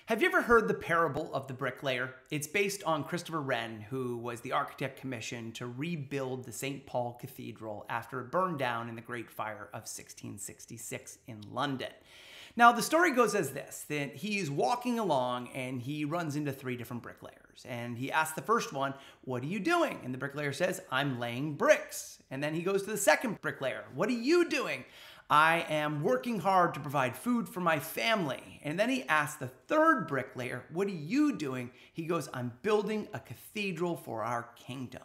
Have you ever heard the parable of the bricklayer? It's based on Christopher Wren, who was the architect commissioned to rebuild the St. Paul Cathedral after it burned down in the Great Fire of 1666 in London. Now, the story goes as this, that he's walking along and he runs into three different bricklayers. And he asks the first one, "What are you doing?" And the bricklayer says, "I'm laying bricks." And then he goes to the second bricklayer, "What are you doing?" "I am working hard to provide food for my family." And then he asks the third bricklayer, "What are you doing?" He goes, "I'm building a cathedral for our kingdom."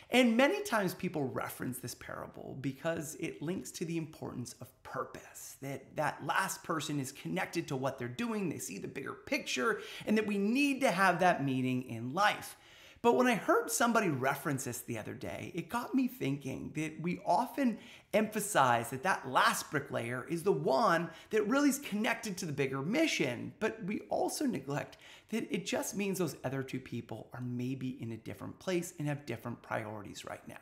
And many times people reference this parable because it links to the importance of purpose, that last person is connected to what they're doing, they see the bigger picture, and that we need to have that meaning in life. But when I heard somebody reference this the other day, it got me thinking that we often emphasize that last bricklayer is the one that really is connected to the bigger mission. But we also neglect that it just means those other two people are maybe in a different place and have different priorities right now.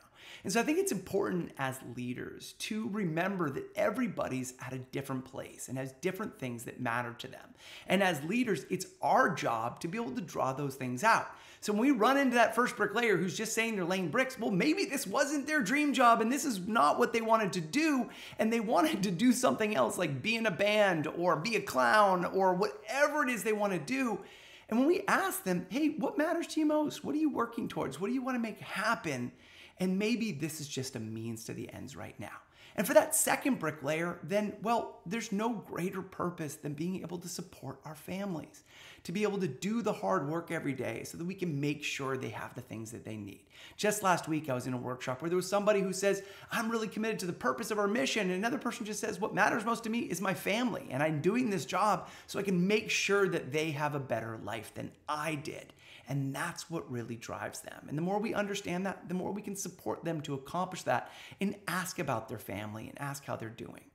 And so I think it's important as leaders to remember that everybody's at a different place and has different things that matter to them. And as leaders, it's our job to be able to draw those things out. So when we run into that first bricklayer who's just saying they're laying bricks, well, maybe this wasn't their dream job and this is not what they wanted to do. And they wanted to do something else like be in a band or be a clown or whatever it is they want to do. And when we ask them, "Hey, what matters to you most? What are you working towards? What do you want to make happen?" And maybe this is just a means to the ends right now. And for that second bricklayer, then, well, there's no greater purpose than being able to support our families, to be able to do the hard work every day so that we can make sure they have the things that they need. Just last week, I was in a workshop where there was somebody who says, "I'm really committed to the purpose of our mission." And another person just says, "What matters most to me is my family. And I'm doing this job so I can make sure that they have a better life than I did." And that's what really drives them. And the more we understand that, the more we can support them to accomplish that and ask about their family and ask how they're doing.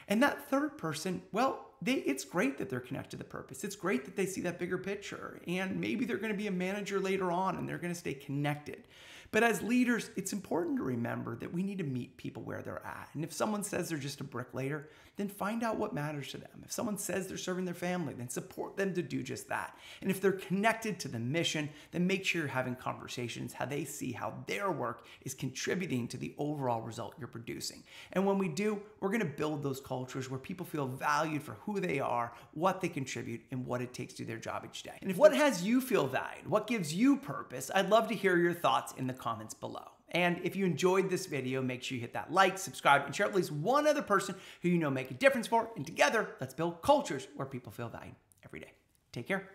And that third person, well, it's great that they're connected to the purpose. It's great that they see that bigger picture. And maybe they're going to be a manager later on and they're going to stay connected. But as leaders, it's important to remember that we need to meet people where they're at. And if someone says they're just a bricklayer, then find out what matters to them. If someone says they're serving their family, then support them to do just that. And if they're connected to the mission, then make sure you're having conversations how they see how their work is contributing to the overall result you're producing. And when we do, we're going to build those cultures where people feel valued for who they are, what they contribute, and what it takes to do their job each day. And what has you feel valued? What gives you purpose? I'd love to hear your thoughts in the comments below. And if you enjoyed this video, make sure you hit that like, subscribe, and share with at least one other person who you know make a difference for. And together, let's build cultures where people feel valued every day. Take care.